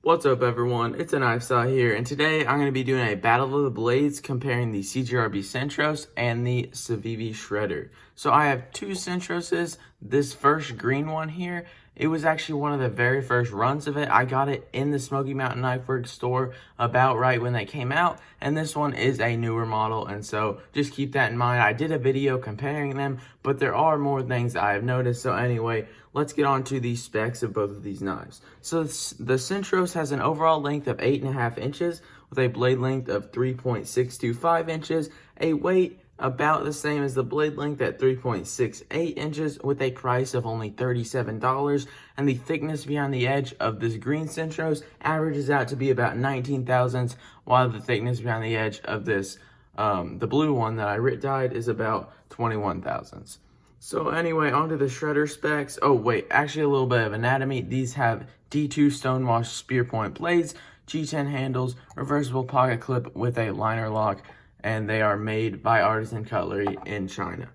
What's up everyone, it's a Knife Saw here, and today I'm going to be doing a Battle of the Blades comparing the CJRB Centros and the Civivi Shredder. So I have two Centroses. This first green one here, it was actually one of the very first runs of it. I got it in the Smoky Mountain Knife Works store about right when they came out, and this one is a newer model, and so just keep that in mind. I did a video comparing them, but there are more things I have noticed. So anyway, let's get on to the specs of both of these knives. So the Centros has an overall length of 8.5 inches with a blade length of 3.625 inches, a weight about the same as the blade length at 3.68 inches with a price of only $37, and the thickness behind the edge of this green Centros averages out to be about 19 thousandths, while the thickness behind the edge of this the blue one that I dyed is about 21 thousandths. So anyway, onto the shredder specs. Oh wait, actually a little bit of anatomy. These have D2 stonewashed spear point blades, G10 handles, reversible pocket clip with a liner lock, and they are made by Artisan Cutlery in China.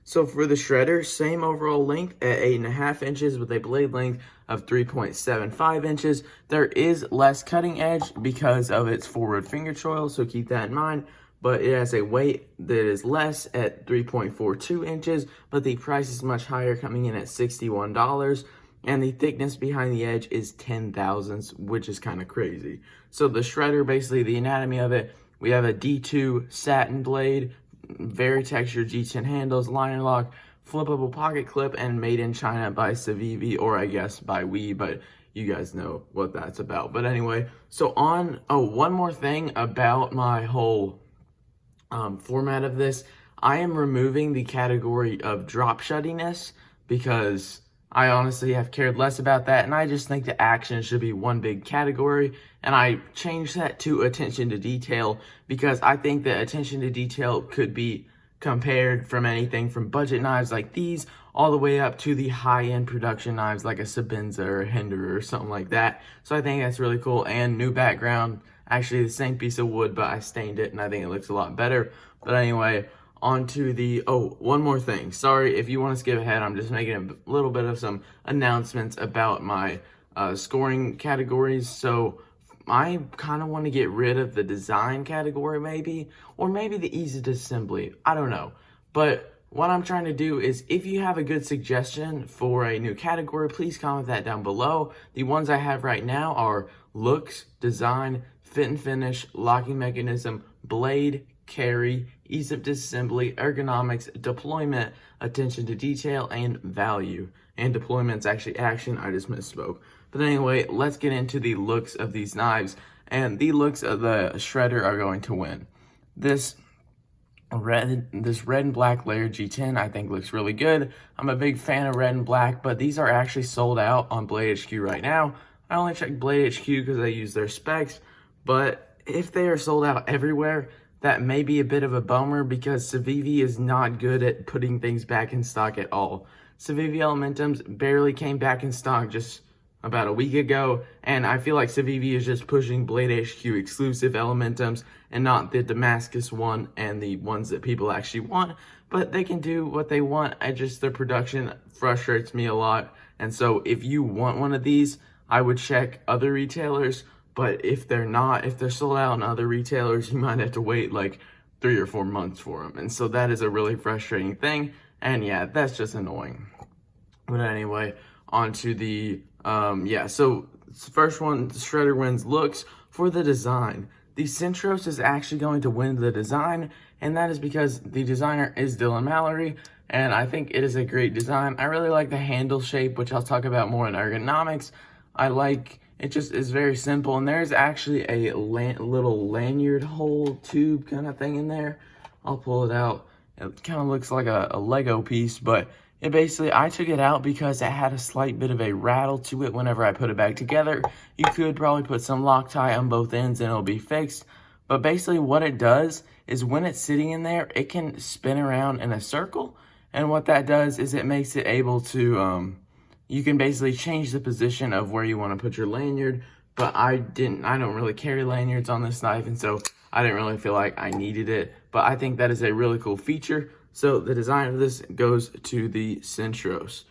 So for the shredder, same overall length at 8.5 inches with a blade length of 3.75 inches. There is less cutting edge because of its forward finger choil, so keep that in mind. But it has a weight that is less at 3.42 inches, but the price is much higher, coming in at $61. And the thickness behind the edge is 10 thousandths, which is kind of crazy. So the shredder, basically the anatomy of it, we have a D2 satin blade, very textured G10 handles, liner lock, flippable pocket clip, and made in China by Civivi, or I guess by We, but you guys know what that's about. But anyway, so one more thing about my whole format of this, I am removing the category of drop shuttiness because I honestly have cared less about that, and I just think the action should be one big category, and I changed that to attention to detail because I think that attention to detail could be compared from anything from budget knives like these all the way up to the high-end production knives like a Sabenza or a Hinderer or something like that. So I think that's really cool. And new background, actually the same piece of wood, but I stained it and I think it looks a lot better. But anyway, on to the, one more thing. Sorry if you want to skip ahead, I'm just making a little bit of some announcements about my scoring categories. So I kind of want to get rid of the design category maybe, or maybe the ease of disassembly. I don't know. But what I'm trying to do is, if you have a good suggestion for a new category, please comment that down below. The ones I have right now are looks, design, fit and finish, locking mechanism, blade, carry, ease of disassembly, ergonomics, deployment, attention to detail, and value. And deployment's actually action, I just misspoke. But anyway, let's get into the looks of these knives. And the looks of the shredder are going to win. This red and black layered G10 I think looks really good. I'm a big fan of red and black, but these are actually sold out on Blade HQ right now. I only checked Blade HQ because I use their specs, but if they are sold out everywhere, that may be a bit of a bummer because Civivi is not good at putting things back in stock at all. Civivi Elementums barely came back in stock just about a week ago, and I feel like Civivi is just pushing Blade HQ exclusive Elementums and not the Damascus one and the ones that people actually want. But they can do what they want. Their production frustrates me a lot, and so if you want one of these, I would check other retailers. But if they're sold out on other retailers, you might have to wait like 3 or 4 months for them. And so that is a really frustrating thing. And yeah, that's just annoying. But anyway, on to the, so first one, the shredder wins looks. For the design, the Centros is actually going to win the design. And that is because the designer is Dylan Mallory. And I think it is a great design. I really like the handle shape, which I'll talk about more in ergonomics. It just is very simple, and there's actually a little lanyard hole tube kind of thing in there. I'll pull it out. It kind of looks like a Lego piece, but it basically, I took it out because it had a slight bit of a rattle to it whenever I put it back together. You could probably put some Loctite on both ends and it'll be fixed. But basically what it does is when it's sitting in there, it can spin around in a circle. And what that does is it makes it able to, you can basically change the position of where you want to put your lanyard, but I don't really carry lanyards on this knife, and so I didn't really feel like I needed it, but I think that is a really cool feature. So the design of this goes to the Centros.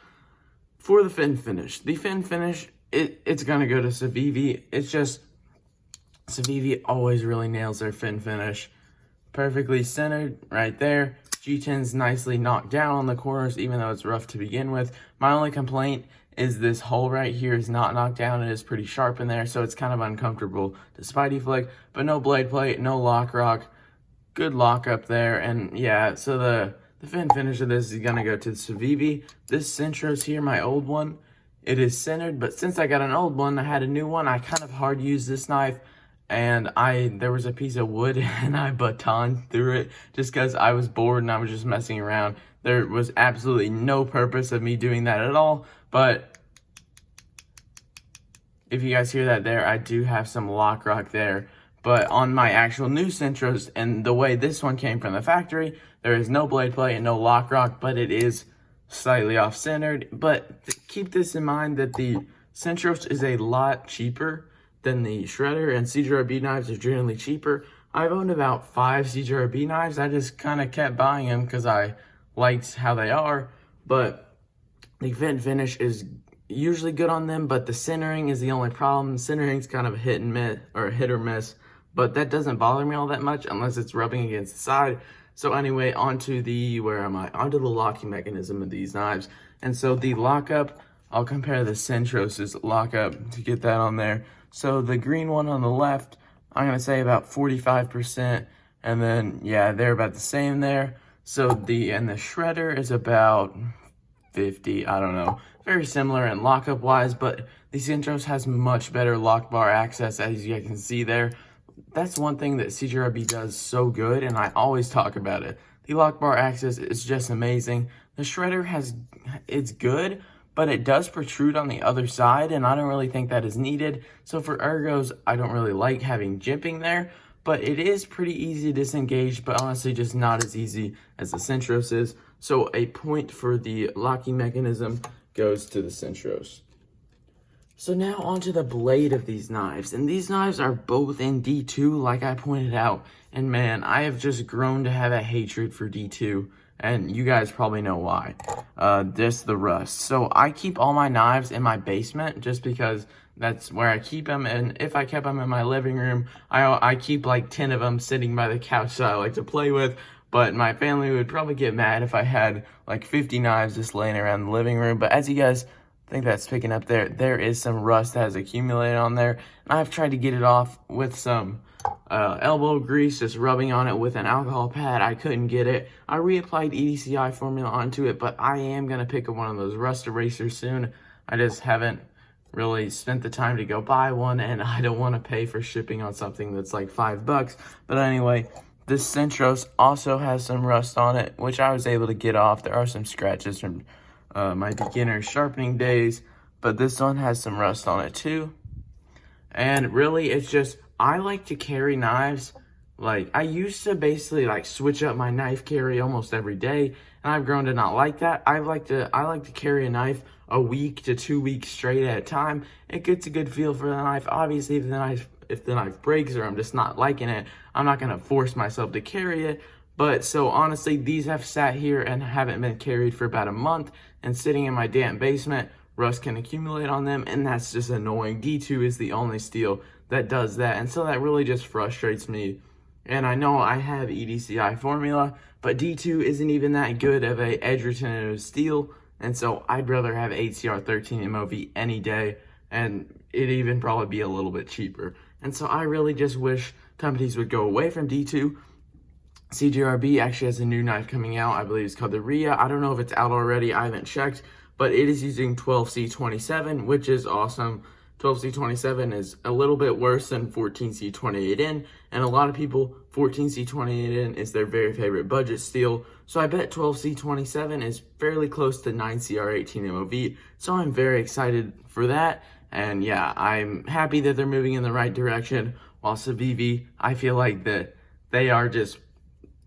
For the fin finish, the fin finish it's gonna go to Civivi. It's just Civivi always really nails their fin finish. Perfectly centered right there. G10's nicely knocked down on the corners, even though it's rough to begin with. My only complaint is this hole right here is not knocked down. It is pretty sharp in there, so it's kind of uncomfortable to Spidey flick, but no blade plate, no lock rock. Good lock up there, and yeah, so the fin finish of this is gonna go to the Civivi. This Centros here, my old one, it is centered, but since I got an old one, I had a new one. I kind of hard used this knife, and there was a piece of wood and I batoned through it just because I was bored and I was just messing around. There was absolutely no purpose of me doing that at all, but if you guys hear that there, I do have some lock rock there. But on my actual new Centros, and the way this one came from the factory, there is no blade plate and no lock rock, but it is slightly off-centered. But keep this in mind that the Centros is a lot cheaper than the Shredder, and CJRB knives are generally cheaper. I've owned about 5 CJRB knives. I just kind of kept buying them because I liked how they are, but the fin finish is usually good on them, but the centering is the only problem. The centering's kind of a hit or miss, but that doesn't bother me all that much unless it's rubbing against the side. So anyway, onto the locking mechanism of these knives. And so the lockup, I'll compare the Centros' lockup to get that on there. So the green one on the left, I'm gonna say about 45%, and then yeah, they're about the same there. So the Shredder is about 50, I don't know. Very similar in lockup wise, but the Centros has much better lock bar access, as you can see there. That's one thing that CJRB does so good, and I always talk about it. The lock bar access is just amazing. The Shredder it's good, but it does protrude on the other side, and I don't really think that is needed. So for ergos, I don't really like having jimping there, but it is pretty easy to disengage, but honestly just not as easy as the Centros is. So a point for the locking mechanism goes to the Centros. So now onto the blade of these knives, and these knives are both in D2 like I pointed out, and man, I have just grown to have a hatred for D2, and you guys probably know why. Just the rust. So I keep all my knives in my basement just because that's where I keep them, and if I kept them in my living room, I keep like 10 of them sitting by the couch that I like to play with, but my family would probably get mad if I had like 50 knives just laying around the living room. But as you guys think that's picking up there is some rust that has accumulated on there, and I've tried to get it off with some elbow grease, just rubbing on it with an alcohol pad. I couldn't get it. I reapplied EDCI formula onto it, but I am going to pick up one of those rust erasers soon. I just haven't really spent the time to go buy one, and I don't want to pay for shipping on something that's like $5. But anyway, this Centros also has some rust on it, which I was able to get off. There are some scratches from my beginner sharpening days, but this one has some rust on it too. And really, it's just, I like to carry knives. Like, I used to basically like switch up my knife carry almost every day, and I've grown to not like that. I like to carry a knife a week to 2 weeks straight at a time. It gets a good feel for the knife. Obviously, if the knife breaks or I'm just not liking it, I'm not gonna force myself to carry it. But so honestly, these have sat here and haven't been carried for about a month, and sitting in my damp basement, rust can accumulate on them, and that's just annoying. D2 is the only steel that does that, and so that really just frustrates me. And I know I have EDCI formula, but D2 isn't even that good of a edge retentive steel, and so I'd rather have 8CR13 MOV any day, and it'd even probably be a little bit cheaper. And so I really just wish companies would go away from D2. CJRB actually has a new knife coming out. I believe it's called the RIA. I don't know if it's out already. I haven't checked, but it is using 12C27, which is awesome. 12C27 is a little bit worse than 14C28N, and a lot of people, 14C28N is their very favorite budget steel. So I bet 12C27 is fairly close to 9CR18 MOV. So I'm very excited for that. And yeah, I'm happy that they're moving in the right direction. While Civivi, I feel like that they are just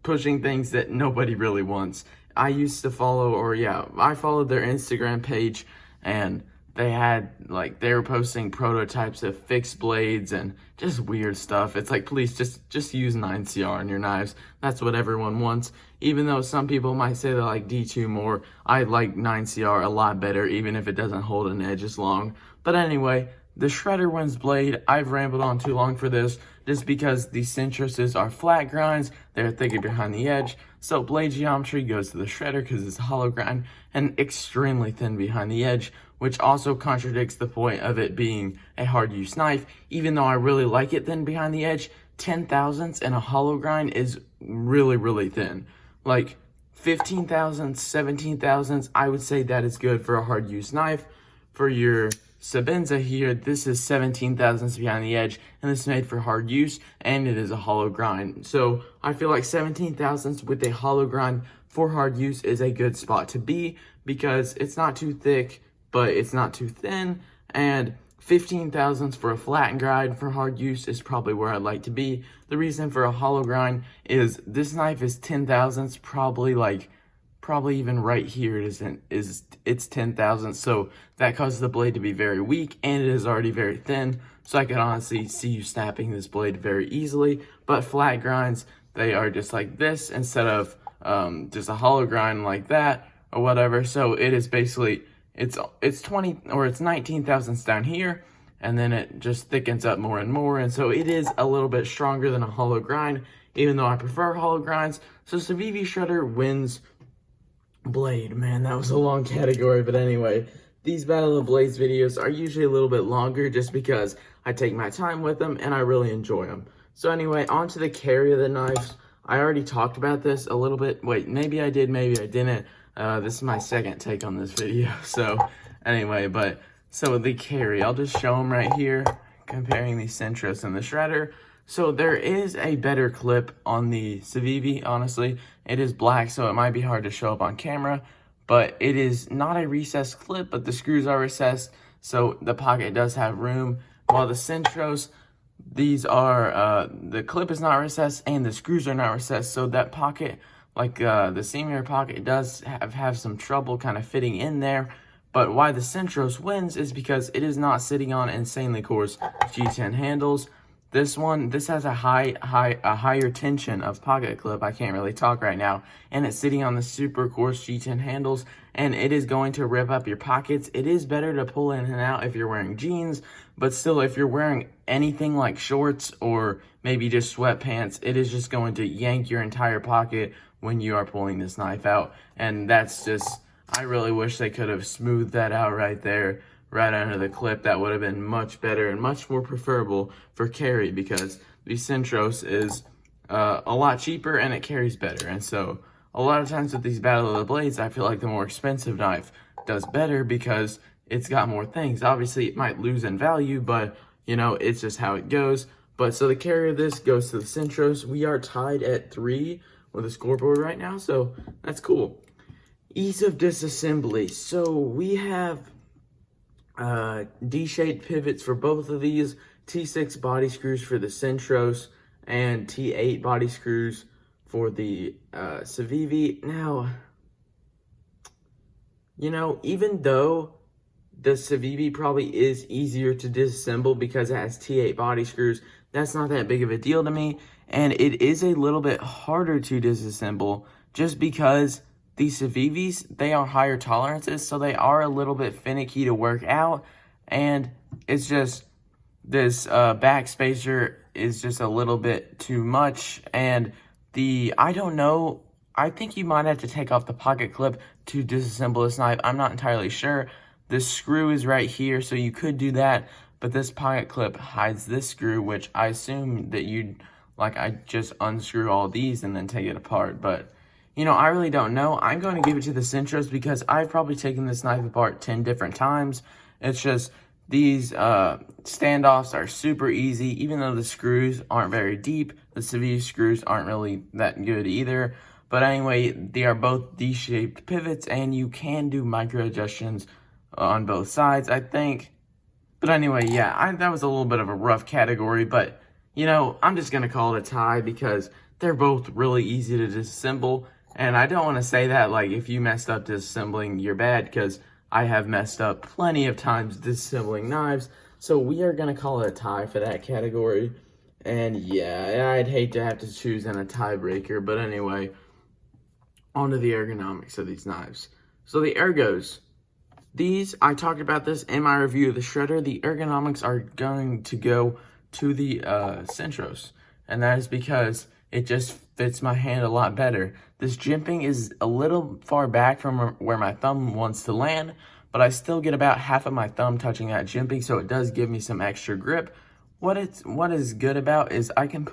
pushing things that nobody really wants. I used to I followed their Instagram page, and they were posting prototypes of fixed blades and just weird stuff. It's like, please just use 9CR in your knives. That's what everyone wants. Even though some people might say they like D2 more, I like 9CR a lot better, even if it doesn't hold an edge as long. But anyway, the shredder wins blade. I've rambled on too long for this just because the Centroses are flat grinds. They're thicker behind the edge. So blade geometry goes to the shredder because it's a hollow grind and extremely thin behind the edge, which also contradicts the point of it being a hard use knife. Even though I really like it thin behind the edge, 10 thousandths in a hollow grind is really, really thin. Like 15 thousandths, 17 thousandths, I would say that is good for a hard use knife. For your Sabenza here, this is 17 thousandths behind the edge, and this is made for hard use, and it is a hollow grind. So I feel like 17 thousandths with a hollow grind for hard use is a good spot to be, because it's not too thick, but it's not too thin, and 15 thousandths for a flat grind for hard use is probably where I'd like to be. The reason for a hollow grind is this knife is 10 thousandths, probably even right here it's 10 thousandths, so that causes the blade to be very weak, and it is already very thin, so I could honestly see you snapping this blade very easily. But flat grinds, they are just like this instead of just a hollow grind like that or whatever. So it is basically it's 19 thousandths down here, and then it just thickens up more and more, and so it is a little bit stronger than a hollow grind, even though I prefer hollow grinds. So Civivi shredder wins blade. Man, that was a long category, but anyway, these Battle of Blades videos are usually a little bit longer just because I take my time with them and I really enjoy them. So anyway, on to the carry of the knives. I already talked about this a little bit. Wait, maybe I did, maybe I didn't. This is my second take on this video. So anyway, so the carry, I'll just show them right here, comparing the Centros and the shredder. So there is a better clip on the Civivi, honestly. It is black, so it might be hard to show up on camera, but it is not a recessed clip, but the screws are recessed, so the pocket does have room. While the Centros, these are, the clip is not recessed and the screws are not recessed, so that pocket, like the senior pocket, does have some trouble kind of fitting in there. But why the Centros wins is because it is not sitting on insanely coarse G10 handles. This has a higher tension of pocket clip. I can't really talk right now. And it's sitting on the super coarse G10 handles, and it is going to rip up your pockets. It is better to pull in and out if you're wearing jeans, but still, if you're wearing anything like shorts or maybe just sweatpants, it is just going to yank your entire pocket when you are pulling this knife out. And that's just, I really wish they could have smoothed that out right there, right under the clip. That would have been much better and much more preferable for carry, because the Centros is a lot cheaper and it carries better. And so a lot of times with these Battle of the Blades, I feel like the more expensive knife does better because it's got more things. Obviously it might lose in value, but you know, it's just how it goes. But so the carry of this goes to the Centros. We are tied at 3 with a scoreboard right now, so that's cool. Ease of disassembly. So we have D-shaped pivots for both of these, T6 body screws for the Centros, and T8 body screws for the Civivi. Now, you know, even though the Civivi probably is easier to disassemble because it has T8 body screws, that's not that big of a deal to me, and it is a little bit harder to disassemble just because these Civivis, they are higher tolerances, so they are a little bit finicky to work out, and it's just, this back spacer is just a little bit too much, and I don't know, I think you might have to take off the pocket clip to disassemble this knife. I'm not entirely sure. This screw is right here, so you could do that, but this pocket clip hides this screw, which I assume that I just unscrew all these and then take it apart, but you know, I really don't know. I'm going to give it to the Centros because I've probably taken this knife apart 10 different times. It's just, these standoffs are super easy, even though the screws aren't very deep. The Civivi screws aren't really that good either. But anyway, they are both D-shaped pivots, and you can do micro adjustments on both sides, I think. But anyway, yeah, that was a little bit of a rough category, but, you know, I'm just going to call it a tie because they're both really easy to disassemble. And I don't want to say that, like, if you messed up disassembling, you're bad, because I have messed up plenty of times disassembling knives. So we are going to call it a tie for that category. And yeah, I'd hate to have to choose in a tiebreaker. But anyway, on to the ergonomics of these knives. So the ergos, These, I talked about this in my review of the shredder, the ergonomics are going to go to the Centros. And that is because it just fits my hand a lot better. This jimping is a little far back from where my thumb wants to land, but I still get about half of my thumb touching that jimping, so it does give me some extra grip. What is good about is I can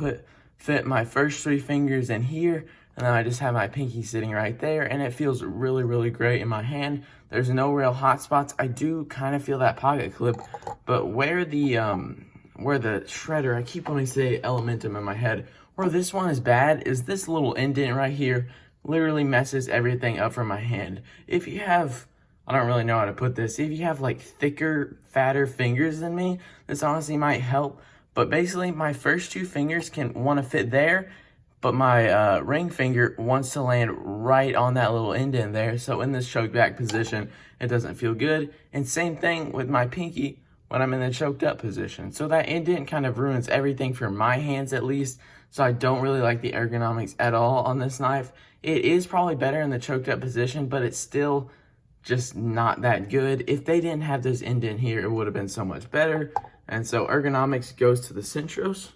fit my first 3 fingers in here, and then I just have my pinky sitting right there, and it feels really, really great in my hand. There's no real hot spots. I do kind of feel that pocket clip, but where the shredder, I keep wanting to say Elementum in my head, where this one is bad is this little indent right here literally messes everything up for my hand. If you have, I don't really know how to put this, if you have like thicker, fatter fingers than me, this honestly might help. But basically my first 2 fingers can want to fit there, but my ring finger wants to land right on that little indent there. So in this choked back position, it doesn't feel good. And same thing with my pinky when I'm in the choked up position. So that indent kind of ruins everything for my hands at least. So I don't really like the ergonomics at all on this knife. It is probably better in the choked up position, but it's still just not that good. If they didn't have this indent here, it would have been so much better. And so ergonomics goes to the Centros.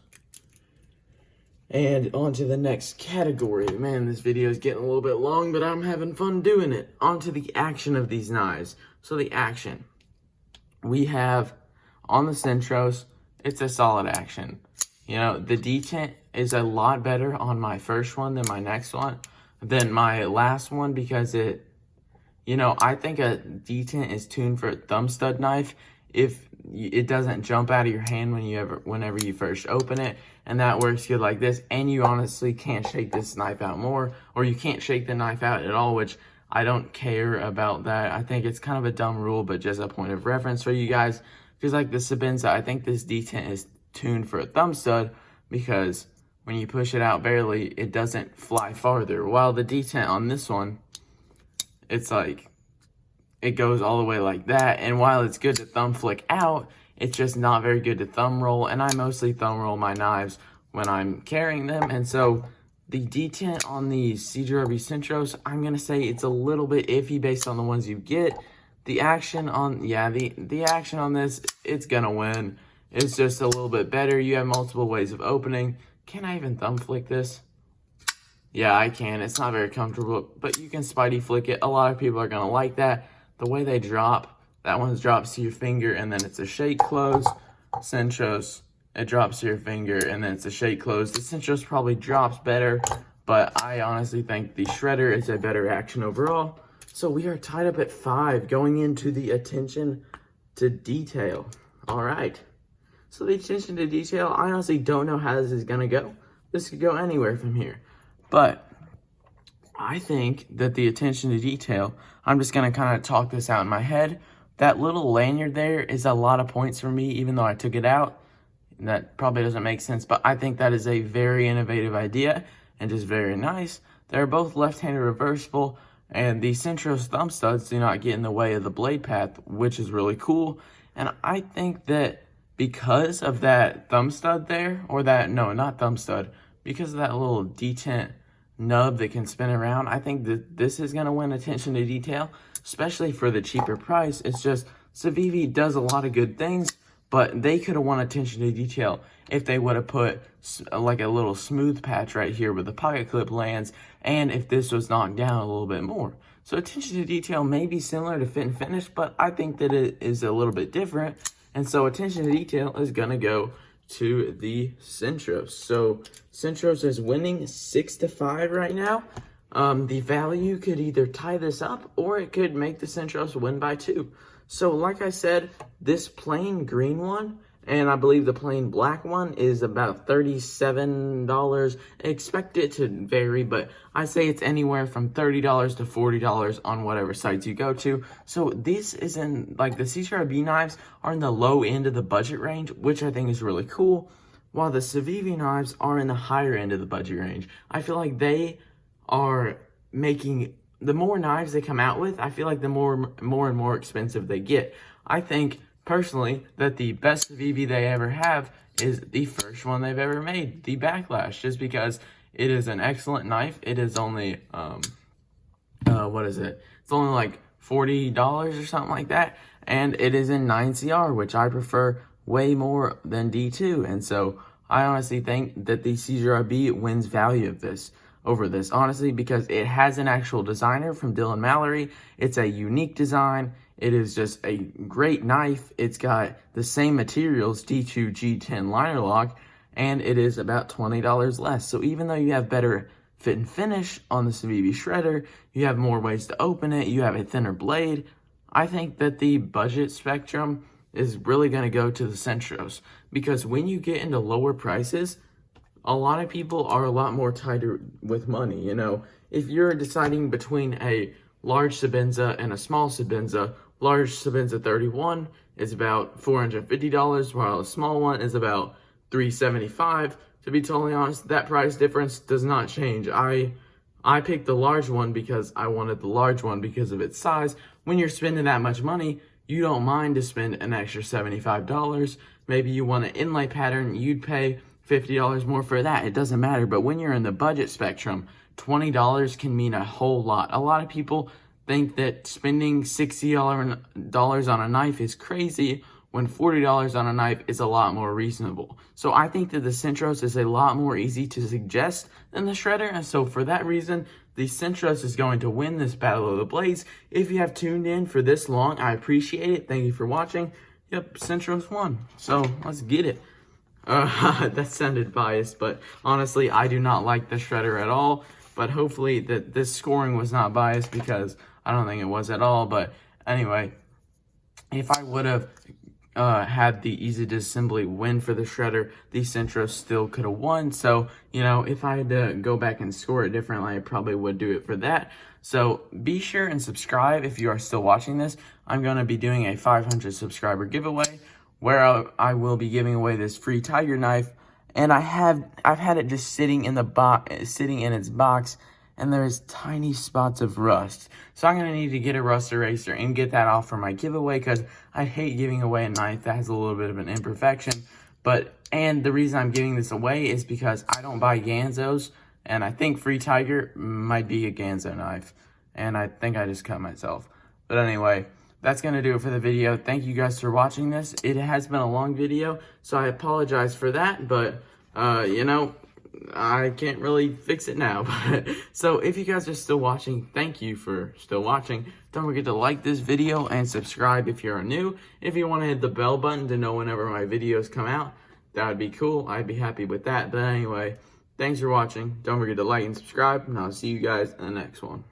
And on to the next category. Man, this video is getting a little bit long, but I'm having fun doing it. On to the action of these knives. So the action. We have, on the Centros, it's a solid action. You know, the detent is a lot better on my first one than my next one, than my last one, because it, you know, I think a detent is tuned for a thumb stud knife if it doesn't jump out of your hand whenever you first open it, and that works good like this. And you honestly can't shake this knife out more, or you can't shake the knife out at all, which I don't care about that. I think it's kind of a dumb rule, but just a point of reference for you guys. Because like the Sabenza, I think this detent is tuned for a thumb stud because when you push it out barely, it doesn't fly farther. While the detent on this one, it's like, it goes all the way like that. And while it's good to thumb flick out, it's just not very good to thumb roll. And I mostly thumb roll my knives when I'm carrying them. And so the detent on the CJRB Centros, I'm going to say it's a little bit iffy based on the ones you get. The action on, yeah, the action on this, it's going to win. It's just a little bit better. You have multiple ways of opening. Can I even thumb flick this? Yeah, I can. It's not very comfortable, but you can spidey flick it. A lot of people are going to like that. The way they drop, that one drops to your finger and then it's a shake close. Centros, it drops to your finger and then it's a shake close. The Centros probably drops better, but I honestly think the shredder is a better action overall. So we are tied up at 5 going into the attention to detail. All right. So the attention to detail, I honestly don't know how this is going to go. This could go anywhere from here. But I think that the attention to detail, I'm just going to kind of talk this out in my head. That little lanyard there is a lot of points for me, even though I took it out. That probably doesn't make sense, but I think that is a very innovative idea and just very nice. They're both left-handed reversible, and the Centros thumb studs do not get in the way of the blade path, which is really cool. And I think that because of that thumb stud there, or that, no, not thumb stud, because of that little detent nub that can spin around, I think that this is going to win attention to detail, especially for the cheaper price. It's just Civivi does a lot of good things, but they could have won attention to detail if they would have put like a little smooth patch right here where the pocket clip lands, and if this was knocked down a little bit more. So attention to detail may be similar to fit and finish, but I think that it is a little bit different. And so attention to detail is going to go to the Centros. So Centros is winning 6-5 right now. The value could either tie this up or it could make the Centros win by 2. So like I said, this plain green one, and I believe the plain black one is about $37. Expect it to vary, but I say it's anywhere from $30 to $40 on whatever sites you go to. So this is in, like, the CJRB knives are in the low end of the budget range, which I think is really cool, while the Civivi knives are in the higher end of the budget range. I feel like they are making, the more knives they come out with, I feel like the more and more expensive they get. I think personally that the best Civivi they ever have is the first one they've ever made, the Backlash, just because it is an excellent knife. It is only what is it? It's only like $40 or something like that. And it is in 9CR, which I prefer way more than D2. And so I honestly think that the CJRB wins value of this over this, honestly, because it has an actual designer from Dylan Mallory. It's a unique design. It is just a great knife. It's got the same materials, D2 G10 liner lock, and it is about $20 less. So even though you have better fit and finish on the Civivi shredder, you have more ways to open it, you have a thinner blade, I think that the budget spectrum is really going to go to the Centros, because when you get into lower prices, a lot of people are a lot more tighter with money. You know, if you're deciding between a large Sabenza and a small Sabenza, large Sabenza 31 is about $450, while a small one is about $375. To be totally honest, that price difference does not change. I picked the large one because I wanted the large one because of its size. When you're spending that much money, you don't mind to spend an extra $75. Maybe you want an inlay pattern, you'd pay $50 more for that. It doesn't matter. But when you're in the budget spectrum, $20 can mean a whole lot. A lot of people think that spending $60 on a knife is crazy, when $40 on a knife is a lot more reasonable. So I think that the Centros is a lot more easy to suggest than the shredder. And so for that reason, the Centros is going to win this Battle of the Blades. If you have tuned in for this long, I appreciate it. Thank you for watching. Yep, Centros won. So let's get it. That sounded biased, but honestly, I do not like the shredder at all. But hopefully that this scoring was not biased, because I don't think it was at all. But anyway, if I would have had the easy disassembly win for the shredder, the Centros still could have won. So, you know, if I had to go back and score it differently, I probably would do it for that. So be sure and subscribe if you are still watching this. I'm going to be doing a 500 subscriber giveaway where I will be giving away this free Tiger knife. And I've had it just sitting in its box, and there's tiny spots of rust. So I'm going to need to get a rust eraser and get that off for my giveaway, because I hate giving away a knife that has a little bit of an imperfection. And the reason I'm giving this away is because I don't buy Ganzos, and I think Free Tiger might be a Ganzo knife. And I think I just cut myself. But anyway, that's going to do it for the video. Thank you guys for watching this. It has been a long video, so I apologize for that. But, you know, I can't really fix it now. So if you guys are still watching, thank you for still watching. Don't forget to like this video and subscribe if you're new. If you want to hit the bell button to know whenever my videos come out, that would be cool. I'd be happy with that. But anyway, thanks for watching. Don't forget to like and subscribe, and I'll see you guys in the next one.